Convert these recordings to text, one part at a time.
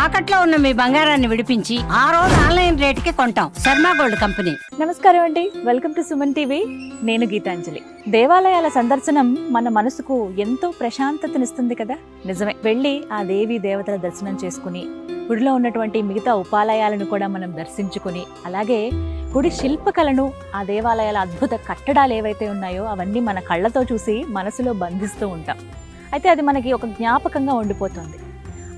తాకట్లో ఉన్న మీ బంగారాన్ని విడిపించి ఆ రోజు ఆన్లైన్ రేటుకి కొంటాం. Sharma gold company. నమస్కారం అండి, వెల్కమ్ టు సుమన్ టీవీ. నేను గీతాంజలి. దేవాలయాల సందర్శనం మన మనసుకు ఎంతో ప్రశాంతతనిస్తుంది కదా. నిజమే, వెళ్ళి ఆ దేవి దేవతల దర్శనం చేసుకుని గుడిలో ఉన్నటువంటి మిగతా ఉపాలయాలను కూడా మనం దర్శించుకుని, అలాగే గుడి శిల్పకళను, ఆ దేవాలయాల అద్భుత కట్టడాలు ఏవైతే ఉన్నాయో అవన్నీ మన కళ్ళతో చూసి మనసులో బంధిస్తూ ఉంటాం. అయితే అది మనకి ఒక జ్ఞాపకంగా ఉండిపోతుంది.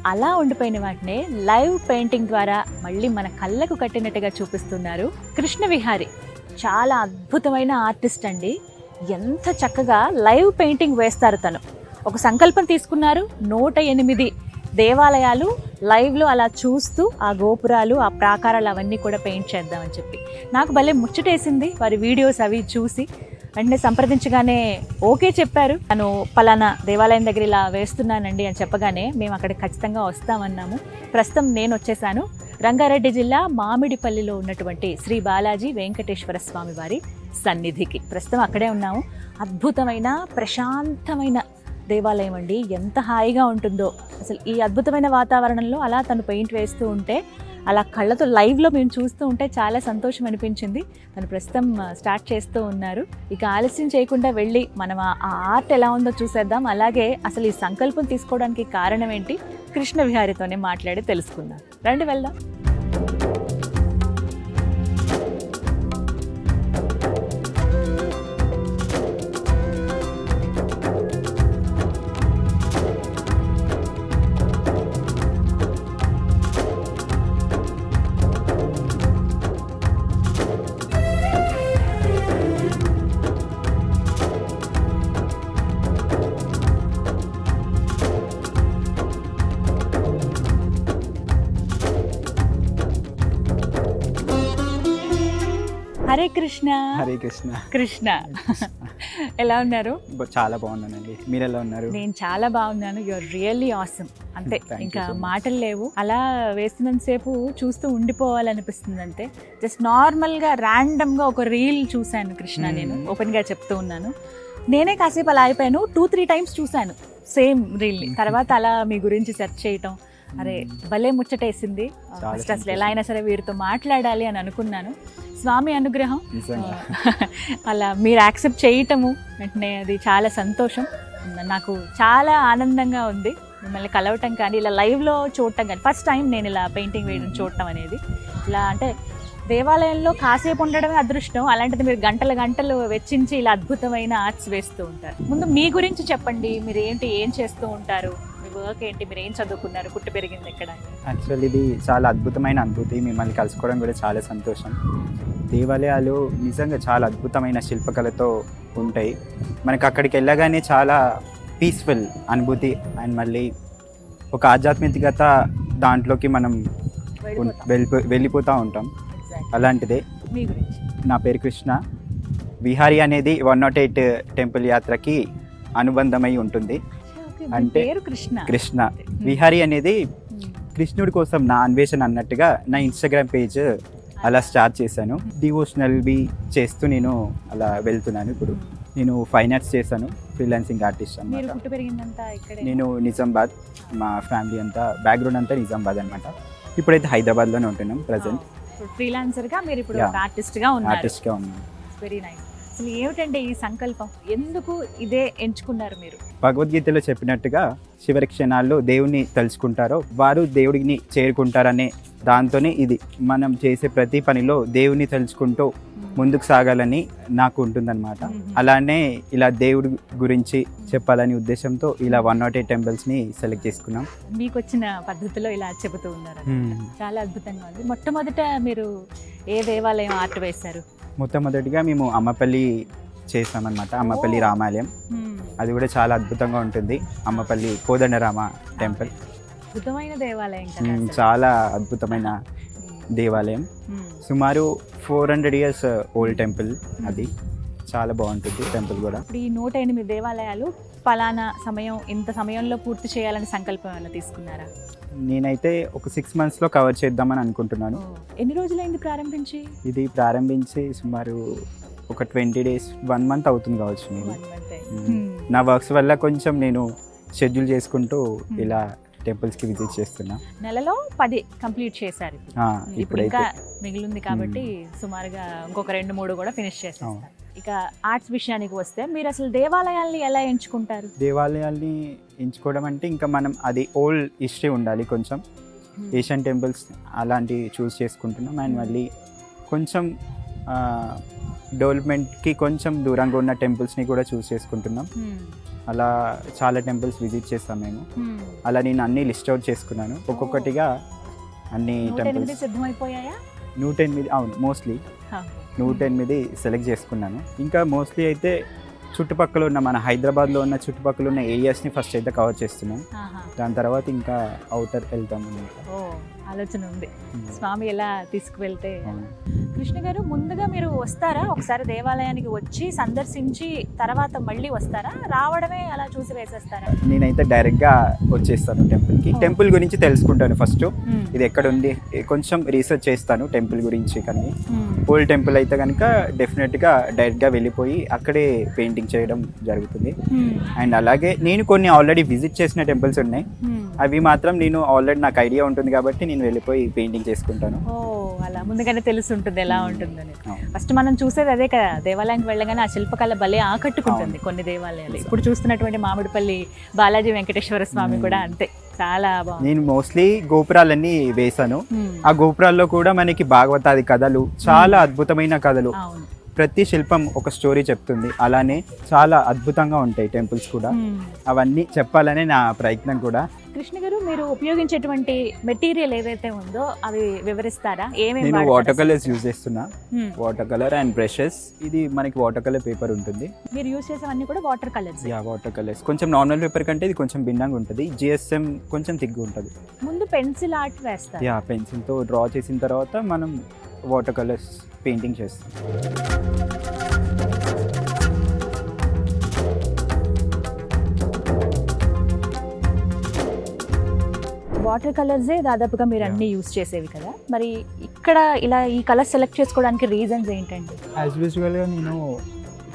అలా ఉండిపోయిన వాటినే లైవ్ పెయింటింగ్ ద్వారా మళ్ళీ మన కళ్ళకు కట్టినట్టుగా చూపిస్తున్నారు కృష్ణ విహారీ. చాలా అద్భుతమైన ఆర్టిస్ట్ అండి. ఎంత చక్కగా లైవ్ పెయింటింగ్ వేస్తారు తను. ఒక సంకల్పం తీసుకున్నారు, 108 దేవాలయాలు లైవ్లో అలా చూస్తూ ఆ గోపురాలు, ఆ ప్రాకారాలు అవన్నీ కూడా పెయింట్ చేద్దామని చెప్పి. నాకు భలే ముచ్చటేసింది వారి వీడియోస్ అవి చూసి. వెంటనే సంప్రదించగానే ఓకే చెప్పారు. తను పలానా దేవాలయం దగ్గర ఇలా వేస్తున్నానండి అని చెప్పగానే మేము అక్కడికి ఖచ్చితంగా వస్తామన్నాము. ప్రస్తుతం నేను వచ్చేసాను రంగారెడ్డి జిల్లా మామిడిపల్లిలో ఉన్నటువంటి శ్రీ బాలాజీ వెంకటేశ్వర స్వామి వారి సన్నిధికి. ప్రస్తుతం అక్కడే ఉన్నాము. అద్భుతమైన ప్రశాంతమైన దేవాలయం అండి. ఎంత హాయిగా ఉంటుందో అసలు ఈ అద్భుతమైన వాతావరణంలో అలా తను పెయింట్ వేస్తూ ఉంటే, అలా కళ్ళతో లైవ్లో మేము చూస్తూ ఉంటే చాలా సంతోషం అనిపించింది. తను ప్రస్తుతం స్టార్ట్ చేస్తూ ఉన్నారు. ఇక ఆలస్యం చేయకుండా వెళ్ళి మనం ఆ ఆర్ట్ ఎలా ఉందో చూసేద్దాం. అలాగే అసలు ఈ సంకల్పం తీసుకోవడానికి కారణం ఏంటి, కృష్ణ విహారీతోనే మాట్లాడి తెలుసుకుందాం. రండి వెళ్దాం. హరే కృష్ణ. హరే కృష్ణ. కృష్ణ ఎలా ఉన్నారు? చాలా బాగున్నానండి, మీరు ఎలా ఉన్నారు? నేను చాలా బాగున్నాను. You are really awesome. అంతే, ఇంకా మాటలు లేవు. అలా వేస్తున్నంతసేపు చూస్తూ ఉండిపోవాలనిపిస్తుంది. అంతే, జస్ట్ నార్మల్గా ర్యాండమ్గా ఒక రీల్ చూశాను కృష్ణ. నేను ఓపెన్గా చెప్తూ ఉన్నాను, నేనే కాసేపు అలా అయిపోయాను. 2-3 టైమ్స్ చూశాను సేమ్ రీల్ని. తర్వాత అలా మీ గురించి సెర్చ్ చేయటం, అరే భలే ముచ్చటేసింది. ఫస్ట్ అసలు ఎలా అయినా సరే వీరితో మాట్లాడాలి అని అనుకున్నాను. స్వామి అనుగ్రహం, అలా మీరు యాక్సెప్ట్ చేయటము వెంటనే అది చాలా సంతోషం. నాకు చాలా ఆనందంగా ఉంది మిమ్మల్ని కలవటం కానీ, ఇలా లైవ్లో చూడటం కానీ. ఫస్ట్ టైం నేను ఇలా పెయింటింగ్ వేయడం చూడటం అనేది. ఇలా అంటే దేవాలయంలో కాసేపు ఉండడమే అదృష్టం, అలాంటిది మీరు గంటలు గంటలు వెచ్చించి ఇలా అద్భుతమైన ఆర్ట్స్ వేస్తూ ఉంటారు. ముందు మీ గురించి చెప్పండి, మీరు ఏంటి, ఏం చేస్తూ ఉంటారు, మీ వర్క్ ఏంటి, మీరు ఏం చదువుకున్నారు, పుట్టి పెరిగింది ఎక్కడ? యాక్చువల్లీ ఇది చాలా అద్భుతమైన అనుభూతి, మిమ్మల్ని కలుసుకోవడం కూడా చాలా సంతోషం. దేవాలయాలు నిజంగా చాలా అద్భుతమైన శిల్పకళతో ఉంటాయి. మనకు అక్కడికి వెళ్ళగానే చాలా పీస్ఫుల్ అనుభూతి అండ్ మళ్ళీ ఒక ఆధ్యాత్మికత దాంట్లోకి మనం వెళ్ళిపోతూ ఉంటాం. అలాంటిదే. మీ గురించి? నా పేరు కృష్ణ. విహారీ అనేది 108 టెంపుల్ యాత్రకి అనుబంధమై ఉంటుంది. అంటే కృష్ణ విహారీ అనేది కృష్ణుడి కోసం నా అన్వేషణ అన్నట్టుగా నా ఇన్స్టాగ్రామ్ పేజ్ అలా స్టార్ట్ చేశాను. డివోషనల్వి చేస్తూ నేను అలా వెళ్తున్నాను. ఇప్పుడు నేను ఫైన్ ఆర్ట్స్ చేశాను, ఫ్రీలాన్సింగ్ ఆర్టిస్ట్ అన్నమాట. నేను నిజామాబాద్, మా ఫ్యామిలీ అంతా బ్యాక్గ్రౌండ్ అంతా నిజామాబాద్ అనమాట. ఇప్పుడైతే హైదరాబాద్లోనే ఉంటున్నాం ప్రజెంట్. ఫ్రీలాన్సర్గా మీరు ఇప్పుడు ఆర్టిస్ట్గా ఉన్నాను. Very nice. అసలు ఏమిటండి ఈ సంకల్పం, ఎందుకు ఇదే ఎంచుకున్నారు మీరు? భగవద్గీతలో చెప్పినట్టుగా చివరి క్షణాల్లో దేవుణ్ణి తలుచుకుంటారో వారు దేవుడిని చేరుకుంటారనే దాంతోనే ఇది. మనం చేసే ప్రతి పనిలో దేవుణ్ణి తలుచుకుంటూ ముందుకు సాగాలని నాకు ఉంటుందన్నమాట. అలానే ఇలా దేవుడి గురించి చెప్పాలని ఉద్దేశంతో ఇలా 108 టెంపుల్స్ని సెలెక్ట్ చేసుకున్నాం. మీకు వచ్చిన పద్ధతిలో ఇలా చెబుతూ ఉన్నారు, చాలా అద్భుతంగా ఉంది. మొట్టమొదట మీరు ఏ దేవాలయం ఆర్ట్ వేశారు? మొట్టమొదటిగా మేము అమ్మపల్లి చేసామన్నమాట. అమ్మపల్లి రామాలయం, అది కూడా చాలా అద్భుతంగా ఉంటుంది. అమ్మపల్లి కోదండరామ టెంపుల్ అద్భుతమైన దేవాలయం, చాలా అద్భుతమైన దేవాలయం. సుమారు 400 years ఓల్డ్ టెంపుల్. అది చాలా బాగుంటుంది టెంపుల్ కూడా. ఈ 108 దేవాలయాలు పలానా సమయం, ఇంత సమయంలో పూర్తి చేయాలని సంకల్పం ఏమైనా తీసుకున్నారా? నేనైతే ఒక 6 monthsలో కవర్ చేద్దామని అనుకుంటున్నాను. ఎన్ని రోజులైంది ప్రారంభించి? ఇది ప్రారంభించి సుమారు ఒక 20 days, 1 month అవుతుంది కావచ్చు. నేను నా వర్క్స్ వల్ల కొంచెం నేను షెడ్యూల్ చేసుకుంటూ ఇలా టెంపుల్స్కి విజిట్ చేస్తున్నా. నెలలో 10 కంప్లీట్ చేశారు ఇప్పుడు ఇప్పుడైతే ఇంకా మిగిలింది కాబట్టి సుమారుగా ఇంకొక 2-3 కూడా ఫినిష్ చేసేస్తారు. ఇక ఆర్ట్స్ విషయానికి వస్తే మీరు అసలు దేవాలయాల్ని ఎలా ఎంచుకుంటారు? దేవాలయాల్ని ఎంచుకోవడం అంటే ఇంకా మనం అది ఓల్డ్ హిస్టరీ ఉండాలి, కొంచెం ఏషియన్ టెంపుల్స్ అలాంటివి చూస్ చేసుకుంటున్నాం. అండ్ మళ్ళీ కొంచెం డెవలప్మెంట్కి కొంచెం దూరంగా ఉన్న టెంపుల్స్ని కూడా చూస్ చేసుకుంటున్నాం. అలా చాలా టెంపుల్స్ విజిట్ చేస్తాం మేము. అలా నేను అన్ని లిస్ట్ అవుట్ చేసుకున్నాను ఒక్కొక్కటిగా. అన్ని టెంపుల్స్ సిద్ధమైపోయాయా? 108, అవును, మోస్ట్లీ 108 సెలెక్ట్ చేసుకున్నాను. ఇంకా మోస్ట్లీ అయితే చుట్టుపక్కల ఉన్న మన హైదరాబాద్లో ఉన్న చుట్టుపక్కల ఉన్న ఏరియాస్ని ఫస్ట్ అయితే కవర్ చేస్తున్నాం. దాని తర్వాత ఇంకా అవుటర్ వెళ్తాము. ఆలోచన ఉంది స్వామి ఎలా తీసుకువెళ్తే. కృష్ణ గారు, ముందుగా మీరు వస్తారా? ఒకసారి దేవాలయానికి వచ్చి సందర్శించి తర్వాత మళ్ళీ వస్తారా? రావడమే అలా చూసి వేసేస్తారా? నేనైతే డైరెక్ట్గా వచ్చేస్తాను టెంపుల్కి. టెంపుల్ గురించి తెలుసుకుంటాను ఫస్ట్, ఇది ఎక్కడ ఉంది కొంచెం రీసెర్చ్ చేస్తాను టెంపుల్ గురించి. కానీ ఓల్డ్ టెంపుల్ అయితే కనుక డెఫినెట్గా డైరెక్ట్గా వెళ్ళిపోయి అక్కడే పెయింటింగ్ చేయడం జరుగుతుంది. అండ్ అలాగే నేను కొన్ని ఆల్రెడీ విజిట్ చేసిన టెంపుల్స్ ఉన్నాయి, అవి మాత్రం నేను ఆల్రెడీ నాకు ఐడియా ఉంటుంది కాబట్టి నేను వెళ్ళిపోయి పెయింటింగ్ చేసుకుంటాను. అలా ముందుగానే తెలిసి ఉంటుంది ఎలా ఉంటుందని. ఫస్ట్ మనం చూసేది అదే కదా, దేవాలయానికి వెళ్ళగానే ఆ శిల్పకళ భలే ఆకట్టుకుంటుంది కొన్ని దేవాలయాలు. ఇప్పుడు చూస్తున్నటువంటి మామిడిపల్లి బాలాజీ వెంకటేశ్వర స్వామి కూడా అంతే, చాలా బాగుంది. నేను మోస్ట్లీ గోపురాలన్నీ వేశాను. ఆ గోపురాల్లో కూడా మనకి భాగవతాది కథలు, చాలా అద్భుతమైన కథలు. ప్రతి శిల్పం ఒక స్టోరీ చెప్తుంది. అలానే చాలా అద్భుతంగా ఉంటాయి టెంపుల్స్ కూడా. అవన్నీ చెప్పాలనే నా ప్రయత్నం కూడా. కృష్ణ గారు, మీరు ఉపయోగించేటువంటి మెటీరియల్ ఏదైతే ఉందో అవి వివరిస్తారా? నేను వాటర్ కలర్స్ యూజ్ చేస్తున్నా, వాటర్ కలర్ అండ్ బ్రషెస్. ఇది మనకి వాటర్ కలర్ పేపర్ ఉంటుంది. మీరు యూజ్ చేసేవన్నీ కూడా వాటర్ కలర్స్? వాటర్ కలర్స్ కొంచెం నార్మల్ పేపర్ కంటే ఇది కొంచెం భిన్నంగా ఉంటుంది. జిఎస్ఎం కొంచెం తిగ్గు ఉంటుంది. ముందు పెన్సిల్ ఆర్ట్ వేస్తారు? పెన్సిల్తో డ్రా చేసిన తర్వాత మనం వాటర్ కలర్స్ పెయింటింగ్ చేస్తాం. వాటర్ కలర్సే దాదాపుగా మీరు అన్ని యూజ్ చేసేవి కదా, మరి ఇక్కడ ఇలా ఈ కలర్ సెలెక్ట్ చేసుకోవడానికి రీజన్స్ ఏంటండి? యాజ్ యూజువల్గా నేను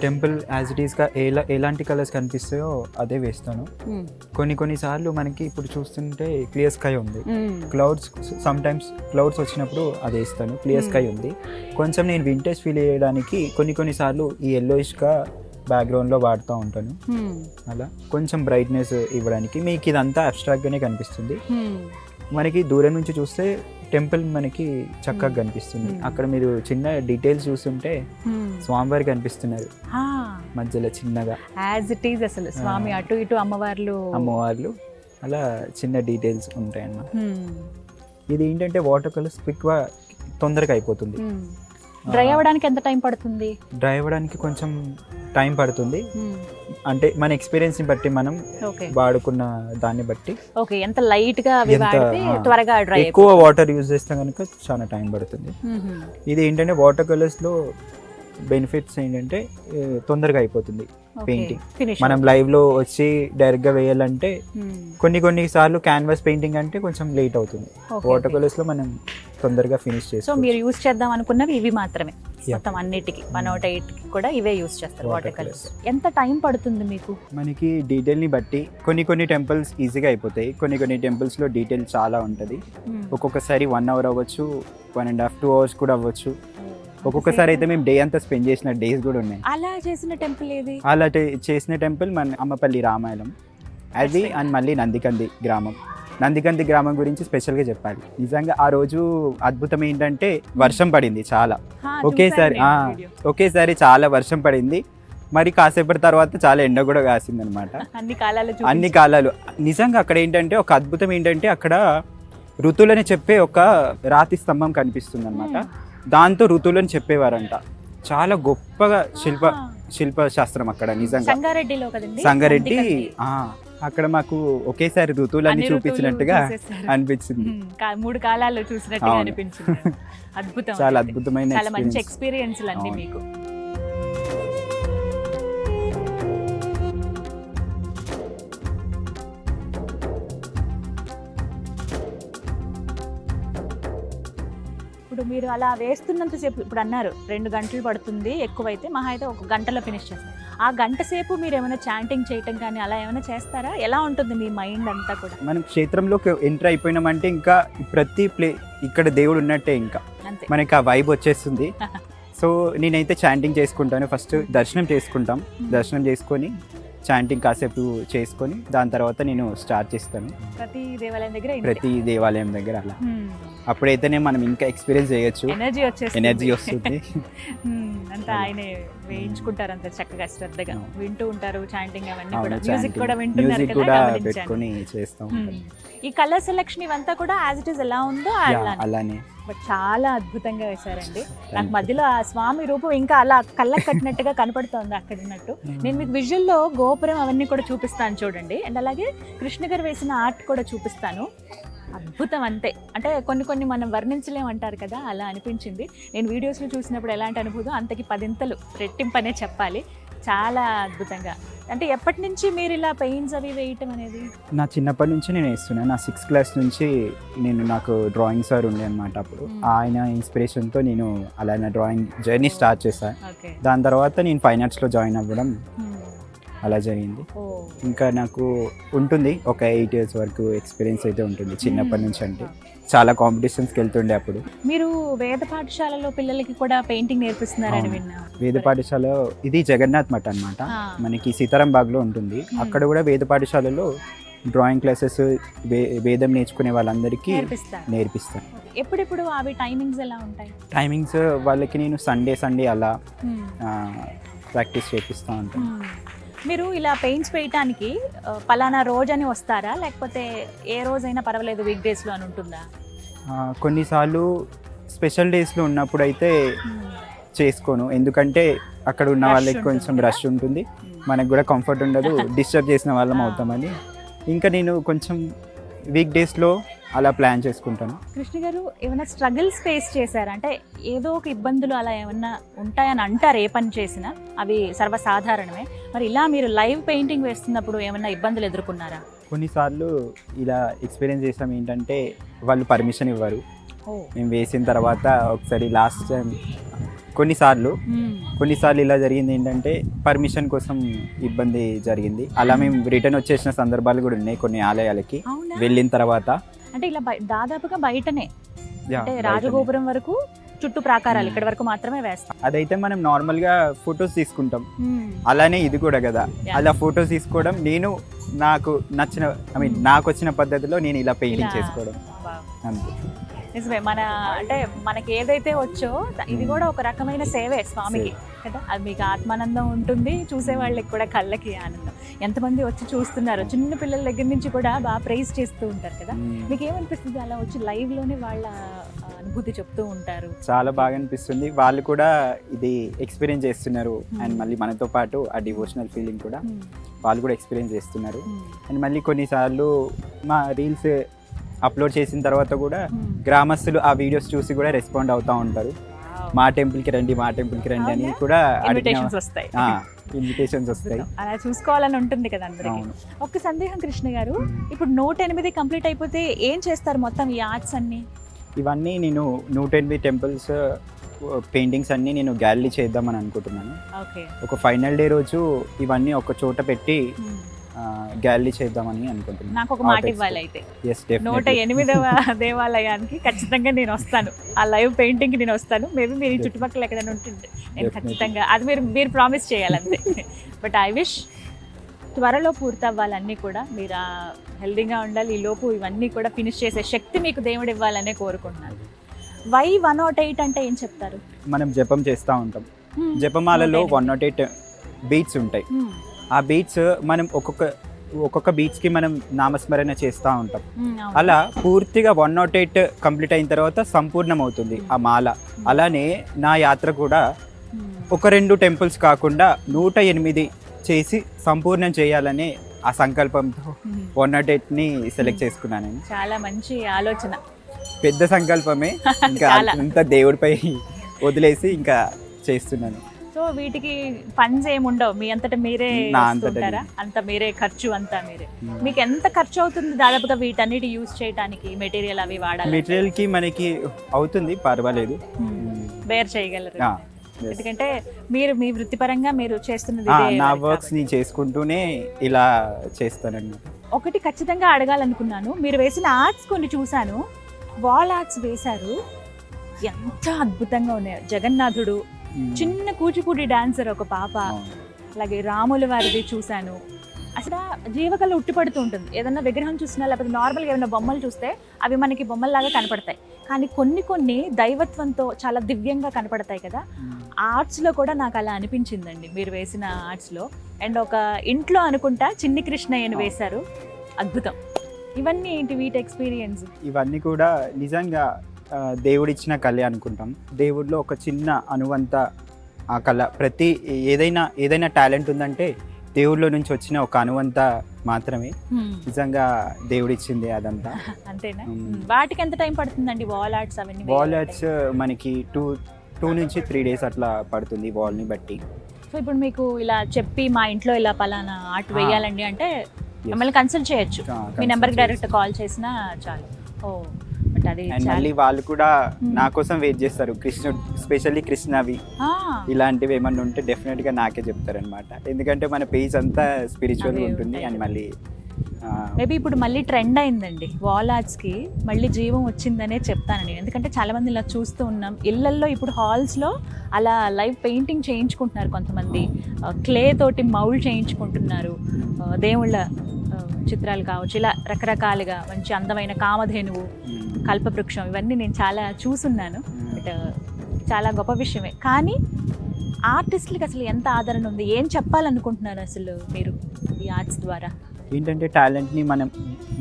టెంపుల్ యాజ్ ఇట్ ఈస్గా ఎలాంటి కలర్స్ కనిపిస్తాయో అదే వేస్తాను. కొన్నిసార్లు మనకి ఇప్పుడు చూస్తుంటే క్లియర్ స్కై ఉంది, క్లౌడ్స్ సమ్ టైమ్స్ క్లౌడ్స్ వచ్చినప్పుడు అది వేస్తాను. క్లియర్ స్కై ఉంది, కొంచెం నేను వింటేజ్ ఫీల్ చేయడానికి కొన్నిసార్లు ఈ ఎల్లోయిష్గా బ్యాక్గ్రౌండ్లో వాడుతూ ఉంటాను. అలా కొంచెం బ్రైట్నెస్ ఇవ్వడానికి. మీకు ఇదంతా అబ్స్ట్రాక్ట్గానే కనిపిస్తుంది, మనకి దూరం నుంచి చూస్తే టెంపుల్ మనకి చక్కగా కనిపిస్తుంది. అక్కడ మీరు చిన్న డీటెయిల్స్ చూస్తుంటే స్వామివారి కనిపిస్తున్నారు మధ్యలో చిన్నగా, యాజ్ ఇట్ ఈజ్ అసలు స్వామి అటు ఇటు అమ్మవార్లు అలా చిన్న డీటెయిల్స్ ఉంటాయన్నమాట. ఇది ఏంటంటే వాటర్ కలర్స్ క్విక్గా తొందరగా అయిపోతుంది. డ్రై అవ్వడానికి ఎంత టైం పడుతుంది? డ్రై అవ్వడానికి కొంచెం టైం పడుతుంది, అంటే మన ఎక్స్పీరియన్స్ ని బట్టి, మనం వాడుకున్న దాన్ని బట్టి. ఎంత లైట్ గా త్వరగా డ్రై. ఎక్కువ వాటర్ యూజ్ చేస్తే కనుక చాలా టైం పడుతుంది. ఇది ఏంటంటే వాటర్ కలర్స్ లో బెనిఫిట్స్ ఏంటంటే తొందరగా అయిపోతుంది పెయింటింగ్. మనం లైవ్ లో వచ్చి డైరెక్ట్ గా వేయాలంటే కొన్ని సార్లు క్యాన్వాస్ పెయింటింగ్ అంటే కొంచెం లేట్ అవుతుంది. వాటర్ కలర్స్ లో మనం తొందరగా ఫినిష్ చేస్తాం. సో మీరు యూజ్ చేద్దాం అనుకున్నవి ఇవి మాత్రమే మొత్తం అన్నిటికి? 108 కూడా ఇవే యూజ్ చేస్తారు వాటర్ కలర్స్. ఎంత టైం పడుతుంది మీకు? మనకి డీటెయిల్ ని బట్టి కొన్ని టెంపుల్స్ ఈజీగా అయిపోతాయి, కొన్ని టెంపుల్స్ లో డీటెయిల్ చాలా ఉంటది. ఒక్కొక్కసారి 1 hour అవ్వచ్చు, 1.5 2 hours కూడా అవ్వచ్చు. ఒక్కొక్కసారి అయితే మేము డే అంతా స్పెండ్ చేసిన డేస్ కూడా ఉన్నాయి. అలా చేసిన టెంపుల్ ఏది? అలా చేసిన టెంపుల్ మన అమ్మపల్లి రామాయణం అది. అండ్ మళ్ళీ నందికంది గ్రామం గురించి స్పెషల్గా చెప్పాలి. నిజంగా ఆ రోజు అద్భుతం ఏంటంటే వర్షం పడింది చాలా, ఒకేసారి చాలా వర్షం పడింది. మరి కాసేపటి తర్వాత చాలా ఎండ కూడా కాసింది అనమాట. అన్ని కాలాలు నిజంగా అక్కడ ఏంటంటే ఒక అద్భుతం ఏంటంటే అక్కడ ఋతువులని చెప్పే ఒక రాతి స్తంభం కనిపిస్తుంది అనమాట. దాంతో ఋతువులను చెప్పేవారంట. చాలా గొప్పగా శిల్ప శాస్త్రం అక్కడ నిజంగా. సంగారెడ్డి అక్కడ మాకు ఒకేసారి ఋతువులన్నీ చూపించినట్టుగా అనిపించింది. 3 కాలాలు చూసినట్టుగా అనిపించింది. అద్భుతం, చాలా అద్భుతమైన చాలా మంచి ఎక్స్పీరియన్స్ అన్ని మీకు. ఇప్పుడు మీరు అలా వేస్తున్నంతసేపు ఇప్పుడు అన్నారు 2 గంటలు పడుతుంది, ఎక్కువైతే మహా అయితే 1 గంటలో ఫినిష్ చేస్తారు. ఆ గంట సేపు మీరు ఏమైనా చాంటింగ్ చేయటం కానీ అలా ఏమైనా చేస్తారా? ఎలా ఉంటుంది మీ మైండ్ అంతా కూడా? మనం క్షేత్రంలోకి ఎంటర్ అయిపోయినామంటే ఇంకా ప్రతి ఇక్కడ దేవుడు ఉన్నట్టే, ఇంకా అంతే. మనకి ఆ వైబ్ వచ్చేస్తుంది. సో నేనైతే చాంటింగ్ చేసుకుంటాను. ఫస్ట్ దర్శనం చేసుకుంటాం, దర్శనం చేసుకొని చాంటింగ్ కాసేపు చేసుకొని దాని తర్వాత నేను స్టార్ట్ చేస్తాను ప్రతి దేవాలయం దగ్గర ప్రతి దేవాలయం దగ్గర అలా. అప్పుడైతేనే మనం ఇంకా ఎక్స్పీరియన్స్ చేయొచ్చు, ఎనర్జీ వస్తుంది. అంతా ఆయన వేయించుకుంటారు అంత చక్కగా శ్రద్ధగా వింటూ ఉంటారు చాంటింగ్ అవన్నీ అవును, కూడా. chanting. మ్యూజిక్ కూడా వింటున్నారు మ్యూజిక్ కదా, కూడా గమనించాను. పెట్టుకొని చేస్తాం. ఈ కలర్ సెలెక్షన్ ఇవంతా కూడా యాజ్ ఇట్ ఈస్ ఎలా ఉందో అలానే బట్ చాలా అద్భుతంగా వేశారండి. నాకు మధ్యలో ఆ స్వామి రూపం ఇంకా అలా కళ్ళకు కట్టినట్టుగా కనపడుతోంది అక్కడ ఉన్నట్టు. నేను మీకు విజువల్లో గోపురం అవన్నీ కూడా చూపిస్తాను చూడండి, అండ్ అలాగే కృష్ణ గారు వేసిన ఆర్ట్ కూడా చూపిస్తాను. అద్భుతం అంతే. అంటే కొన్ని మనం వర్ణించలేమంటారు కదా, అలా అనిపించింది. నేను వీడియోస్లో చూసినప్పుడు ఎలాంటి అనుభూతం అంతకి 10 రెట్టింపనే చెప్పాలి. చాలా అద్భుతంగా. అంటే ఎప్పటి నుంచి మీరు ఇలా పెయింట్స్ అవి వేయటం అనేది? నా చిన్నప్పటి నుంచి నేను వేస్తున్నాను. నా 6th క్లాస్ నుంచి నాకు డ్రాయింగ్ సార్ ఉండే అనమాట. అప్పుడు ఆయన ఇన్స్పిరేషన్తో నేను అలా నా డ్రాయింగ్ జర్నీ స్టార్ట్ చేశాను. దాని తర్వాత నేను ఫైన్ ఆర్ట్స్లో జాయిన్ అవ్వడం అలా జరిగింది. ఇంకా నాకు ఉంటుంది ఒక 8 years వరకు ఎక్స్పీరియన్స్ అయితే ఉంటుంది చిన్నప్పటి నుంచి. అంటే చాలా కాంపిటీషన్స్కి వెళ్తుండే అప్పుడు. మీరు వేద పాఠశాలలో పిల్లలకి కూడా పెయింటింగ్ నేర్పిస్తున్నారని విన్నా. వేద పాఠశాల ఇది జగన్నాథ్ మఠ్ అనమాట, మనకి సీతారాం బాగ్లో ఉంటుంది. అక్కడ కూడా వేద పాఠశాలలో డ్రాయింగ్ క్లాసెస్, వేదం నేర్చుకునే వాళ్ళందరికీ నేర్పిస్తాను. ఎప్పుడెప్పుడు అవి టైమింగ్స్ ఎలా ఉంటాయి? టైమింగ్స్ వాళ్ళకి నేను సండే అలా ప్రాక్టీస్ చేపిస్తూ ఉంటాను. మీరు ఇలా పెయింట్స్ వేయటానికి పలానా రోజని వస్తారా, లేకపోతే ఏ రోజైనా పర్వాలేదు వీక్ డేస్లో అని ఉంటుందా? కొన్నిసార్లు స్పెషల్ డేస్లో ఉన్నప్పుడు అయితే చేసుకోను, ఎందుకంటే అక్కడ ఉన్న వాళ్ళకి కొంచెం రష్ ఉంటుంది, మనకు కూడా కంఫర్ట్ ఉండదు, డిస్టర్బ్ చేసిన వాళ్ళం అవుతామని. ఇంకా నేను కొంచెం వీక్ డేస్లో అలా ప్లాన్ చేసుకుంటాను. కృష్ణ గారు ఏమైనా స్ట్రగుల్స్ ఫేస్ చేశారా? అంటే ఏదో ఒక ఇబ్బందులు అలా ఏమన్నా ఉంటాయని అంటారు, ఏ పని చేసినా అవి సర్వసాధారణమే. మరి ఇలా మీరు లైవ్ పెయింటింగ్ వేస్తున్నప్పుడు ఏమన్నా ఇబ్బందులు ఎదుర్కొన్నారా? కొన్నిసార్లు ఇలా ఎక్స్పీరియన్స్ చేసాం ఏంటంటే వాళ్ళు పర్మిషన్ ఇవ్వరు. మేము వేసిన తర్వాత ఒకసారి లాస్ట్ టైం కొన్నిసార్లు ఇలా జరిగింది ఏంటంటే పర్మిషన్ కోసం ఇబ్బంది జరిగింది. అలా మేము రిటర్న్ వచ్చేసిన సందర్భాలు కూడా ఉన్నాయి కొన్ని ఆలయాలకి వెళ్ళిన తర్వాత. అంటే ఇలా దాదాపుగా బయటనే, అంటే రాజగోపురం వరకు చుట్టూ ప్రాకారాలు ఇక్కడ వరకు మాత్రమే వేస్తాం. అదైతే మనం నార్మల్ గా ఫొటోస్ తీసుకుంటాం, అలానే ఇది కూడా కదా. అలా ఫొటోస్ తీసుకోవడం, నేను నాకు నచ్చిన నాకు వచ్చిన పద్ధతిలో నేను ఇలా పెయింటింగ్ చేసుకోవడం అంతే. నిజమే, అంటే మనకి ఏదైతే వచ్చో ఇది కూడా ఒక రకమైన సేవే స్వామికి కదా. అది మీకు ఆత్మానందం ఉంటుంది, చూసే వాళ్ళకి కూడా కళ్ళకి ఆనందం. ఎంతమంది వచ్చి చూస్తున్నారు, చిన్న పిల్లల దగ్గర నుంచి కూడా బాగా ప్రైజ్ చేస్తూ ఉంటారు కదా. మీకు ఏమనిపిస్తుంది అలా వచ్చి లైవ్ లోనే వాళ్ళ అనుభూతి చెప్తూ ఉంటారు? చాలా బాగా అనిపిస్తుంది, వాళ్ళు కూడా ఇది ఎక్స్పీరియన్స్ చేస్తున్నారు. అండ్ మళ్ళీ మనతో పాటు ఆ డివోషనల్ ఫీలింగ్ కూడా వాళ్ళు కూడా ఎక్స్పీరియన్స్ చేస్తున్నారు. అండ్ మళ్ళీ కొన్నిసార్లు మా రీల్స్ అప్లోడ్ చేసిన తర్వాత కూడా గ్రామస్తులు ఆ వీడియోస్ చూసి కూడా రెస్పాండ్ అవుతూ ఉంటారు. మా టెంపుల్కి రండి అని కూడా ఇన్విటేషన్స్ వస్తాయి. అలా చూసుకోవాలని ఉంటుంది కదా అందరికీ. ఒక్క సందేహం కృష్ణ గారు, ఇప్పుడు 108 కంప్లీట్ అయిపోతే ఏం చేస్తారు మొత్తం ఈ ఆర్ట్స్ అన్ని? ఇవన్నీ నేను 108 టెంపుల్స్ పెయింటింగ్స్ అన్ని నేను గ్యాలరీ చేద్దామని అనుకుంటున్నాను. ఒక ఫైనల్ డే రోజు ఇవన్నీ ఒక చోట పెట్టి గ్యాలరీ చేద్దామని అనుకుంటున్నాను. నాకు ఒక మాట ఇవ్వాలి అయితే, 108వ దేవాలయానికి ఖచ్చితంగా నేను వస్తాను, ఆ లైవ్ పెయింటింగ్కి నేను వస్తాను. మేబీ మీరు ఈ చుట్టుపక్కల ఎక్కడైనా ఉంటుంది, నేను ఖచ్చితంగా అది మీరు ప్రామిస్ చేయాలంతే. బట్ ఐ విష్ త్వరలో పూర్తి అవ్వాలన్నీ కూడా, మీరు హెల్దీగా ఉండాలి, ఈ లోపు ఇవన్నీ కూడా ఫినిష్ చేసే శక్తి మీకు దేవుడు ఇవ్వాలనే కోరుకుంటున్నాను. వై 108 అంటే ఏం చెప్తారు? మనం జపం చేస్తూ ఉంటాం, జపమాలలో 108 బీట్స్ ఉంటాయి. ఆ బీట్స్ మనం ఒక్కొక్క బీట్స్కి మనం నామస్మరణ చేస్తూ ఉంటాం. అలా పూర్తిగా 108 కంప్లీట్ అయిన తర్వాత సంపూర్ణం అవుతుంది ఆ మాల. అలానే నా యాత్ర కూడా 1-2 టెంపుల్స్ కాకుండా 108 చేసి సంపూర్ణం చేయాలనే ఆ సంకల్పంతో 108ని సెలెక్ట్ చేసుకున్నాను. చాలా మంచి ఆలోచన, పెద్ద సంకల్పమే. ఇంకా అంత దేవుడిపై వదిలేసి ఇంకా చేస్తున్నాను. సో సో వీటికి ఫండ్స్ ఏమి ఉండవు, మీ అంతటా మీరే నా అంతటా ఉంటారా? అంత మీరే ఖర్చు అంతా మీరే. మీకు ఎంత ఖర్చు అవుతుంది దాదాపుగా వీటన్నిటి యూజ్ చేయడానికి, మెటీరియల్ అవి వాడాలి? మెటీరియల్ కి మనకి అవుతుంది, పర్వాలేదు, బేర్ చేయగలరు. ఆ, yes. ఎందుకంటే మీరు మీ వృత్తిపరంగా మీరు చేస్తున్నది ఆ, ఇదే నా work వర్క్స్ ని చేసుకుంటూనే ఇలా చేస్తానన్నమాట. ఒకటి ఖచ్చితంగా అడగాలనుకున్నాను, మీరు వేసిన ఆర్ట్స్ కొన్ని చూశాను, వాల్ ఆర్ట్స్ వేశారు, ఎంత అద్భుతంగా ఉన్నాయో. జగన్నాథుడు, చిన్న కూచిపూడి డాన్సర్ ఒక పాప, అలాగే రాముల వారిది చూశాను. అసలు జీవకళ ఉట్టిపడుతూ ఉంటుంది. ఏదన్నా విగ్రహం చూసినా లేకపోతే నార్మల్గా ఏమైనా బొమ్మలు చూస్తే అవి మనకి బొమ్మల్లాగా కనపడతాయి, కానీ కొన్ని కొన్ని దైవత్వంతో చాలా దివ్యంగా కనపడతాయి కదా. ఆర్ట్స్లో కూడా నాకు అలా అనిపించిందండి మీరు వేసిన ఆర్ట్స్లో. అండ్ ఒక ఇంట్లో అనుకుంటా చిన్ని కృష్ణయ్యని వేశారు, అద్భుతం. ఇవన్నీ ఏంటి వీటి ఎక్స్పీరియన్స్? ఇవన్నీ కూడా నిజంగా దేవుడిచ్చిన కళ అనుకుంటాం. దేవుడిలో ఒక చిన్న అనువంత ఆ కళ, ప్రతి ఏదైనా టాలెంట్ ఉందంటే దేవుడిలో నుంచి వచ్చిన ఒక అనువంత మాత్రమే నిజంగా దేవుడిచ్చింది అదంతా. అంతేనా? వాటికి ఎంత టైం పడుతుందండి వాల్ ఆర్ట్స్ అవన్నీ? వాల్ ఆర్ట్స్ మనకి 2 నుంచి 3 days అట్లా పడుతుంది వాల్ని బట్టి. సో ఇప్పుడు మీకు ఇలా చెప్పి మా ఇంట్లో ఇలా పలానా ఆర్ట్ వేయాలండి అంటే మిమ్మల్ని కన్సల్ట్ చేయొచ్చు, మీ నెంబర్కి డైరెక్ట్ కాల్ చేసినా చాలు. ఓ బట్ అది అండ్ మళ్ళీ వాళ్ళు కూడా నా కోసం వెయిట్ చేస్తారు. కృష్ణుడు, స్పెషల్లీ కృష్ణవి ఇలాంటివి ఏమన్నా ఉంటే డెఫినెట్ గా నాకే చెప్తారనమాట. ఎందుకంటే మన పేజ్ అంతా స్పిరిచువల్ ఉంటుంది. అండ్ మళ్ళీ మేబీ ఇప్పుడు మళ్ళీ ట్రెండ్ అయిందండి వాల్ ఆర్ట్స్కి, మళ్ళీ జీవం వచ్చిందనే చెప్తాను నేను. ఎందుకంటే చాలా మంది ఇలా చూస్తూ ఉన్నాం ఇళ్లల్లో, ఇప్పుడు హాల్స్లో అలా లైవ్ పెయింటింగ్ చేయించుకుంటున్నారు కొంతమంది, క్లే తోటి మౌల్డ్ చేయించుకుంటున్నారు, దేవుళ్ళ చిత్రాలు కావచ్చు, ఇలా రకరకాలుగా మంచి అందమైన కామధేనువు, కల్పవృక్షం, ఇవన్నీ నేను చాలా చూసున్నాను. బట్ చాలా గొప్ప విషయమే. కానీ ఆర్టిస్టులకి అసలు ఎంత ఆదరణ ఉంది, ఏం చెప్పాలనుకుంటున్నారు అసలు మీరు ఈ ఆర్ట్స్ ద్వారా? ఏంటంటే టాలెంట్ని మనం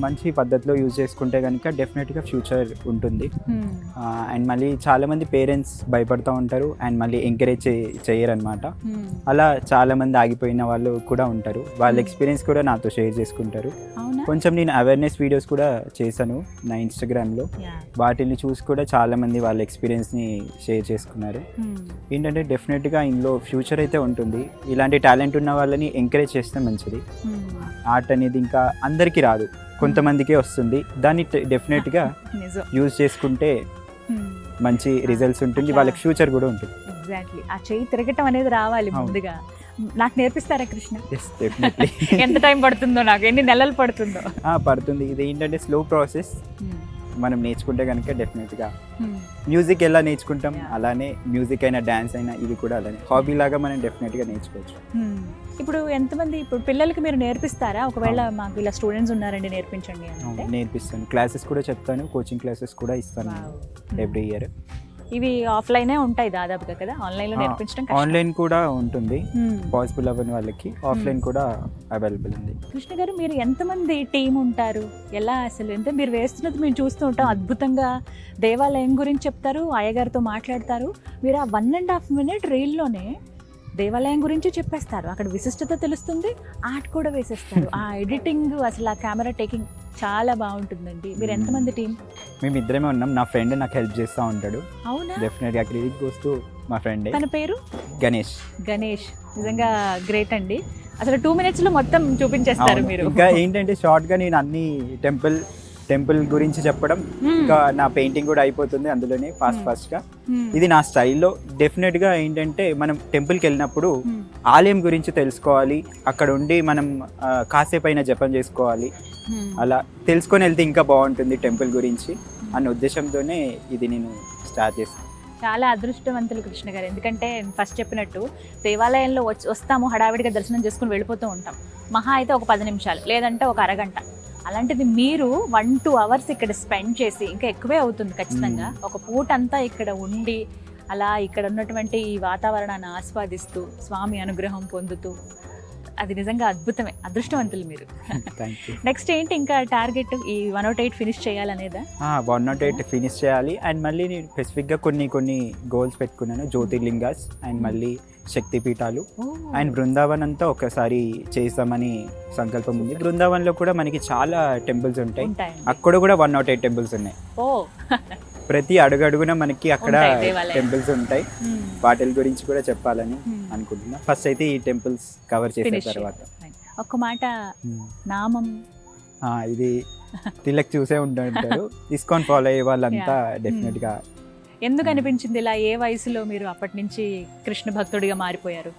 మంచి పద్ధతిలో యూజ్ చేసుకుంటే కనుక డెఫినెట్గా ఫ్యూచర్ ఉంటుంది. అండ్ మళ్ళీ చాలామంది పేరెంట్స్ భయపడుతూ ఉంటారు అండ్ మళ్ళీ ఎంకరేజ్ చేయరనమాట. అలా చాలామంది ఆగిపోయిన వాళ్ళు కూడా ఉంటారు. వాళ్ళ ఎక్స్పీరియన్స్ కూడా నాతో షేర్ చేసుకుంటారు. కొంచెం నేను అవేర్నెస్ వీడియోస్ కూడా చేశాను నా ఇన్స్టాగ్రామ్లో, వాటిని చూసి కూడా చాలామంది వాళ్ళ ఎక్స్పీరియన్స్ని షేర్ చేసుకున్నారు. ఏంటంటే డెఫినెట్గా ఇందులో ఫ్యూచర్ అయితే ఉంటుంది. ఇలాంటి టాలెంట్ ఉన్న వాళ్ళని ఎంకరేజ్ చేస్తే మంచిది. ఆర్ట్ అనేది ఇంకా అందరికీ రాదు, కొంతమందికే వస్తుంది. దాన్ని డెఫినెట్గా యూజ్ చేసుకుంటే మంచి రిజల్ట్స్ ఉంటుంది, వాళ్ళకి ఫ్యూచర్ కూడా ఉంటుంది. ఎగ్జాక్ట్లీ, ఆ చెయ్యి తిరగటం అనేది రావాలి ముందుగా. నాకు నేర్పిస్తారా కృష్ణ? డెఫినెట్లీ. ఎంత టైం పడుతుందో, నాకు ఎన్ని నెలలు పడుతుందో? పడుతుంది. ఇది ఏంటంటే స్లో ప్రాసెస్. మనం నేర్చుకుంటే కనుక డెఫినెట్గా మ్యూజిక్ ఎలా నేర్చుకుంటాం అలానే మ్యూజిక్ అయినా డ్యాన్స్ అయినా ఇది కూడా అలానే హాబీ లాగా మనం డెఫినెట్గా నేర్చుకోవచ్చు. ఇప్పుడు ఎంతమంది ఇప్పుడు పిల్లలకి మీరు నేర్పిస్తారా? ఒకవేళ మాకు ఇలా స్టూడెంట్స్ ఉన్నారండి నేర్పించండి అంటే? నేర్పిస్తాను, క్లాసెస్ కూడా చెప్తాను, కోచింగ్ క్లాసెస్ కూడా ఇస్తాను ఎవ్రీ ఇయర్. ఇవి ఆఫ్లైనే ఉంటాయి దాదాపుగా కదా, ఆన్లైన్లో నేర్పించడం కష్టం. ఆన్లైన్ కూడా ఉంటుంది పాసిబుల్ అవ్వని వాళ్ళకి, ఆఫ్లైన్ కూడా అవైలబుల్ ఉంది. కృష్ణ గారు, మీరు ఎంతమంది టీం ఉంటారు? ఎలా అసలు ఎంత మీరు వేస్తున్నది మేము చూస్తూ ఉంటాం, అద్భుతంగా దేవాలయం గురించి చెప్తారు, అయ్యగారితో మాట్లాడతారు. మీరు ఆ 1.5 minute రీల్లోనే దేవాలయం గురించి చెప్పేస్తారు, అక్కడ విశిష్టత తెలుస్తుంది, ఆర్ట్ కూడా వేసేస్తారు. ఆ ఎడిటింగ్, అసలు ఆ కెమెరా టేకింగ్ చాలా బాగుంటుందండి. మీరు ఎంతమంది టీం? మేము ఇద్దరమే ఉన్నాం. నా ఫ్రెండ్ నాకు హెల్ప్ చేస్తూ ఉంటాడు. అవునా? డెఫినెట్గా క్రెడిట్ గోస్ టు మా ఫ్రెండ్. తన పేరు గణేష్. గణేష్ నిజంగా గ్రేట్ అండి. అసలు 2 minutes లో మొత్తం చూపించేస్తారు మీరు. ఇంకా ఏంటంటే షార్ట్గా నేను అన్ని టెంపుల్ గురించి చెప్పడం, ఇంకా నా పెయింటింగ్ కూడా అయిపోతుంది అందులోనే ఫాస్ట్గా. ఇది నా స్టైల్లో. డెఫినెట్గా ఏంటంటే మనం టెంపుల్కి వెళ్ళినప్పుడు ఆలయం గురించి తెలుసుకోవాలి, అక్కడ ఉండి మనం కాసేపు అయినా జపం చేసుకోవాలి, అలా తెలుసుకొని వెళ్తే ఇంకా బాగుంటుంది టెంపుల్ గురించి అన్న ఉద్దేశంతోనే ఇది నేను స్టార్ట్ చేస్తాను. చాలా అదృష్టవంతులు కృష్ణ గారు. ఎందుకంటే ఫస్ట్ చెప్పినట్టు దేవాలయంలో వస్తాము, హడావిడిగా దర్శనం చేసుకుని వెళ్ళిపోతూ ఉంటాం. మహా అయితే ఒక 10 నిమిషాలు, లేదంటే ఒక అరగంట. అలాంటిది మీరు 1-2 hours ఇక్కడ స్పెండ్ చేసి, ఇంకా ఎక్కువే అవుతుంది ఖచ్చితంగా, ఒక పూట అంతా ఇక్కడ ఉండి అలా ఇక్కడ ఉన్నటువంటి ఈ వాతావరణాన్ని ఆస్వాదిస్తూ స్వామి అనుగ్రహం పొందుతూ, అది నిజంగా అద్భుతమే. అదృష్టవంతులు మీరు. నెక్స్ట్ ఏంటి ఇంకా టార్గెట్? ఈ 108 ఫినిష్ చేయాలనేదా? 108 ఫినిష్ చేయాలి. అండ్ మళ్ళీ నేను స్పెసిఫిక్గా కొన్ని గోల్స్ పెట్టుకున్నాను. జ్యోతిర్లింగాస్ అండ్ మళ్ళీ శక్తిపీఠాలు అండ్ బృందావన్ అంతా ఒకసారి చేస్తామని సంకల్పం ఉంది. బృందావన్లో కూడా మనకి చాలా టెంపుల్స్ ఉంటాయి, అక్కడ కూడా 108 టెంపుల్స్ ఉన్నాయి. ప్రతి అడుగడుగున మనకి అక్కడ టెంపుల్స్ ఉంటాయి. వాటి గురించి కూడా చెప్పాలని అనుకుంటున్నా. ఫస్ట్ అయితే ఈ టెంపుల్స్ కవర్ చేసిన Finish తర్వాత చేయాలి. ఒక్క మాట నామం ఇది తిలక్ చూసే ఉంటారు. ఇస్కాన్ ఫాలో అయ్యే వాళ్ళంతా డెఫినెట్ గా. ఎందుకు అనిపించింది ఇలా? ఏ వయసులో మీరు అప్పటి నుంచి కృష్ణ భక్తుడిగా మారిపోయారు?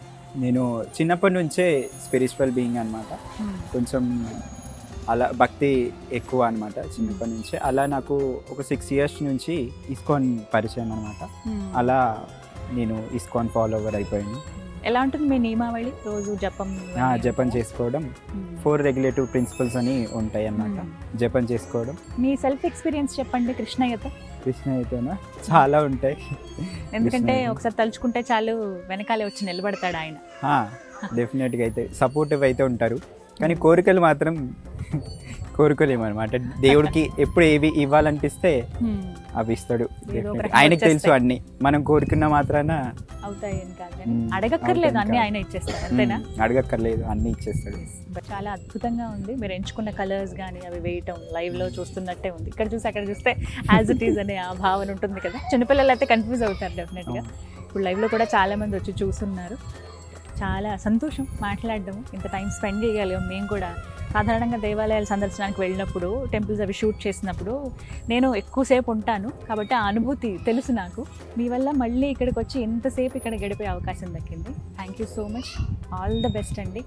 నేను చిన్నప్పటి నుంచే స్పిరిచువల్ బీయింగ్ అన్నమాట. కొంచెం అలా భక్తి ఎక్కువ అన్నమాట చిన్నప్పటి నుంచే. అలా నాకు ఒక 6 years నుంచి ఇస్కాన్ పరిచయం అన్నమాట. అలా నేను ఇస్కాన్ ఫాలోవర్ అయిపోయాను. ఎలా ఉంటుంది మీ నియమావళి? రోజు జపం జపం చేసుకోవడం, 4 రెగ్యులేటివ్ ప్రిన్సిపల్స్ అని ఉంటాయి అన్నమాట. జపం చేసుకోవడం. మీ సెల్ఫ్ ఎక్స్పీరియన్స్ చెప్పండి కృష్ణయ్యతో. కృష్ణయ్యతోనా చాలా ఉంటాయి. ఎందుకంటే ఒకసారి తలుచుకుంటే చాలు వెనకాలే వచ్చి నిలబడతాడు ఆయన. డెఫినెట్గా అయితే సపోర్టివ్ అయితే ఉంటారు, కానీ కోరికలు మాత్రం కోరుకోలేమన్నమాట. దేవుడికి ఎప్పుడు ఏవి ఇవ్వాలనిపిస్తే అవి ఇస్తాడు. ఆయనకు తెలుసు అన్ని, మనం కోరుకున్న మాత్రాన అవుతాయి అని కాదు, అడగక్కర్లేదు, అన్ని ఆయన ఇచ్చేస్తారు అంతేనా? అడగక్కర్లేదు, అన్ని ఇచ్చేస్తాడు. చాలా అద్భుతంగా ఉంది. మీరు ఎంచుకున్న కలర్స్ కానీ అవి వేయటం లైవ్ లో చూస్తున్నట్టే ఉంది. ఇక్కడ చూసి అక్కడ చూస్తే యాజ్ ఇట్ ఈస్ అనే ఆ భావన ఉంటుంది కదా. చిన్నపిల్లలు అయితే కన్ఫ్యూజ్ అవుతారు డెఫినెట్ గా. ఇప్పుడు లైవ్ లో కూడా చాలా మంది వచ్చి చూస్తున్నారు. చాలా సంతోషం మాట్లాడడం, ఇంత టైం స్పెండ్ చేయగలిగాం. మేము కూడా సాధారణంగా దేవాలయాలు సందర్శనానికి వెళ్ళినప్పుడు, టెంపుల్స్ అవి షూట్ చేసినప్పుడు నేను ఎక్కువసేపు ఉంటాను కాబట్టి ఆ అనుభూతి తెలుసు నాకు. మీ వల్ల మళ్ళీ ఇక్కడికి వచ్చి ఎంతసేపు ఇక్కడ గడిపే అవకాశం దక్కింది. Thank you so much. All the best అండి.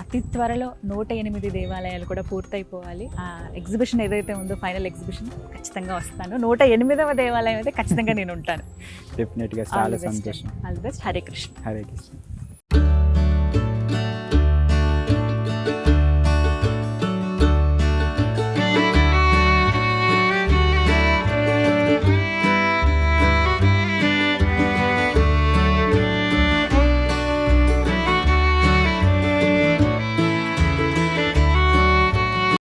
అతి త్వరలో 108 దేవాలయాలు కూడా పూర్తయిపోవాలి. ఆ ఎగ్జిబిషన్ ఏదైతే ఉందో ఫైనల్ ఎగ్జిబిషన్ ఖచ్చితంగా వస్తాను. 108వ దేవాలయం అయితే ఖచ్చితంగా నేను ఉంటాను. డెఫినెట్గా చాలా సంతోషం. All the best. Hare Krishna. Hare Krishna.